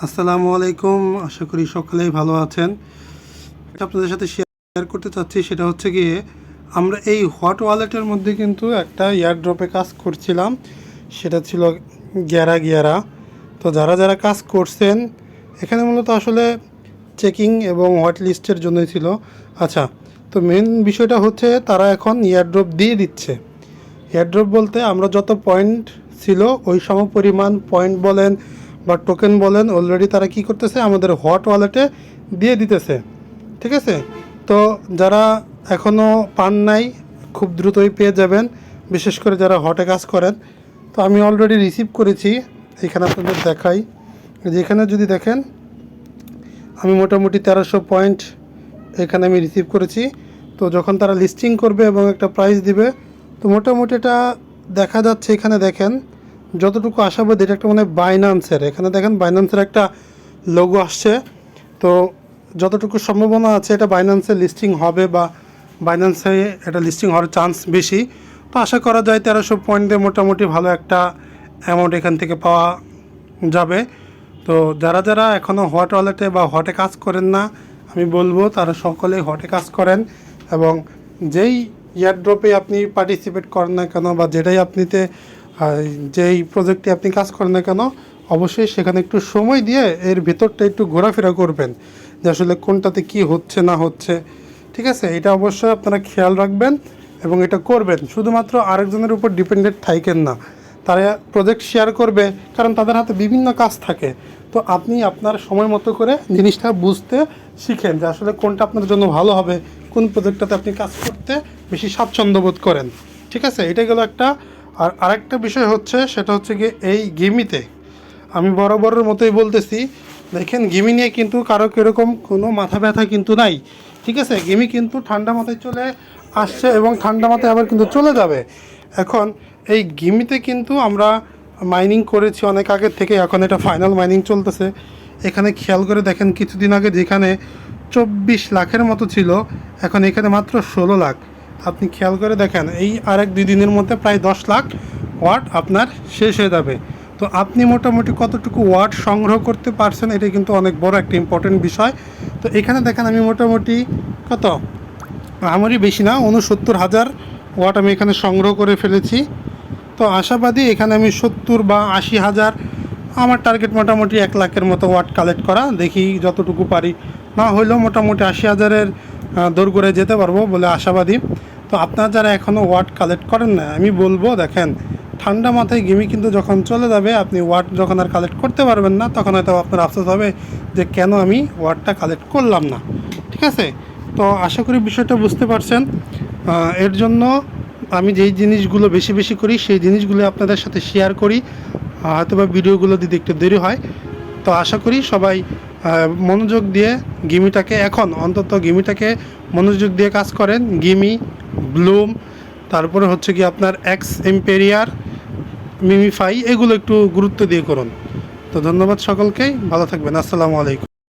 আসসালামু আলাইকুম। আশা করি সকলেই ভালো আছেন। এটা আপনাদের সাথে শেয়ার করতে চাচ্ছি, সেটা হচ্ছে গিয়ে আমরা এই হট ওয়ালেটের মধ্যে কিন্তু একটা এয়ারড্রপে কাজ করছিলাম, সেটা ছিল গ্যারা গিয়ারা। তো যারা যারা কাজ করছেন এখানে মূলত আসলে চেকিং এবং হোয়াইট লিস্টের জন্যই ছিল। আচ্ছা, তো মেন বিষয়টা হচ্ছে তারা এখন এয়ারড্রপ দিয়ে দিচ্ছে। এয়ারড্রপ বলতে আমরা যত পয়েন্ট ছিল ওই সম পরিমাণ পয়েন্ট বলেন বা টোকেন বলেন অলরেডি তারা কি করতেছে আমাদের হট ওয়ালেটে দিয়ে দিতেছে। ঠিক আছে, তো যারা এখনও পান নাই খুব দ্রুতই পেয়ে যাবেন, বিশেষ করে যারা হটে কাজ করেন। তো আমি অলরেডি রিসিভ করেছি, এখানে আপনাদের দেখাই। যেখানে যদি দেখেন আমি মোটামুটি 1300 পয়েন্ট এখানে আমি রিসিভ করেছি। তো যখন তারা লিস্টিং করবে এবং একটা প্রাইস দিবে, তো মোটামুটি এটা দেখা যাচ্ছে। এখানে দেখেন যতটুকু আশাবাদী, এটা একটা মানে বাইন্যান্সের, এখানে দেখেন বাইন্যান্সের একটা লোগো আসছে। তো যতটুকু সম্ভাবনা আছে এটা বাইন্যান্সে লিস্টিং হবে বা বাইন্যান্সে এটা লিস্টিং হওয়ার চান্স বেশি। তো আশা করা যায় 1300 পয়েন্ট দিয়ে মোটামুটি ভালো একটা অ্যামাউন্ট এখান থেকে পাওয়া যাবে। তো যারা যারা এখনও হট ওয়ালেটে বা হটে কাজ করেন না, আমি বলবো তারা সকলেই হটে কাজ করেন এবং যেই এয়ারড্রপে আপনি পার্টিসিপেট করেন না কেন বা যেটাই আপনিতে যেই প্রজেক্টে আপনি কাজ করেন না কেন, অবশ্যই সেখানে একটু সময় দিয়ে এর ভেতরটা একটু ঘোরাফেরা করবেন যে আসলে কোনটাতে কি হচ্ছে না হচ্ছে। ঠিক আছে, এটা অবশ্যই আপনারা খেয়াল রাখবেন এবং এটা করবেন। শুধুমাত্র আরেকজনের উপর ডিপেন্ডেন্ট থাকেন না। তারা প্রজেক্ট শেয়ার করবে কারণ তাদের হাতে বিভিন্ন কাজ থাকে। তো আপনি আপনার সময় মতো করে জিনিসটা বুঝতে শিখেন যে আসলে কোনটা আপনার জন্য ভালো হবে, কোন প্রজেক্টটাতে আপনি কাজ করতে বেশি স্বাচ্ছন্দ্য বোধ করেন। ঠিক আছে, এটা গেল একটা। আর আরেকটা বিষয় হচ্ছে, সেটা হচ্ছে গিয়ে এই গেমিতে আমি বরাবরের মতোই বলতেছি, দেখেন গেমি নিয়ে কিন্তু কারো কীরকম কোনো মাথা ব্যথা কিন্তু নাই। ঠিক আছে, গেমি কিন্তু ঠান্ডা মাথায় চলে আসছে এবং ঠান্ডা মাথায় আবার কিন্তু চলে যাবে। এখন এই গেমিতে কিন্তু আমরা মাইনিং করেছি অনেক আগের থেকে, এখন এটা ফাইনাল মাইনিং চলতেছে। এখানে খেয়াল করে দেখেন কিছুদিন আগে যেখানে 24 লাখের মতো ছিল, এখন এখানে মাত্র 16 লাখ। আপনি খেয়াল করে দেখেন এই আরেক 2 দিনের মধ্যে প্রায় 10 লাখ ওয়াট আপনার শেষ হয়ে যাবে। তো আপনি মোটামুটি কতটুকু ওয়াট সংগ্রহ করতে পারছেন, এটা কিন্তু অনেক বড় একটা ইম্পর্টেন্ট বিষয়। তো এখানে দেখেন আমি মোটামুটি কত, আমারই বেশি না, 69,000 ওয়াট আমি এখানে সংগ্রহ করে ফেলেছি। তো আশাবাদী এখানে আমি 70 বা 80,000, আমার টার্গেট মোটামুটি 1 লাখের মতো ওয়াট কালেক্ট করা, দেখি যতটুকু পারি। না হইলেও মোটামুটি 80,000-এর দোরগোড়ায় যেতে পারবো বলে আশাবাদী। তো আপনারা যারা এখনও ওয়াট কালেক্ট করেন না, আমি বলবো দেখেন ঠান্ডা মাথায় গেমি কিন্তু যখন চলে যাবে, আপনি ওয়াট যখন আর কালেক্ট করতে পারবেন না, তখন হয়তো আপনার আফসোস হবে যে কেন আমি ওয়াটটা কালেক্ট করলাম না। ঠিক আছে, তো আশা করি বিষয়টা বুঝতে পারছেন। এর জন্য আমি যেই জিনিসগুলো বেশি বেশি করি সেই জিনিসগুলো আপনাদের সাথে শেয়ার করি, হয়তো বা ভিডিওগুলো দিতে একটু দেরি হয়। তো আশা করি সবাই মনোযোগ দিয়ে গেমিটাকে, এখন অন্তত গেমিটাকে মনোযোগ দিয়ে কাজ করেন। গেমি, ব্লুম, তারপরে হচ্ছে কি আপনার এক্স এম্পেরিয়ার, মিমিফাই, এগুলো একটু গুরুত্ব দিয়ে করুন। তো ধন্যবাদ সকলকেই, ভালো থাকবেন। আসসালামু আলাইকুম।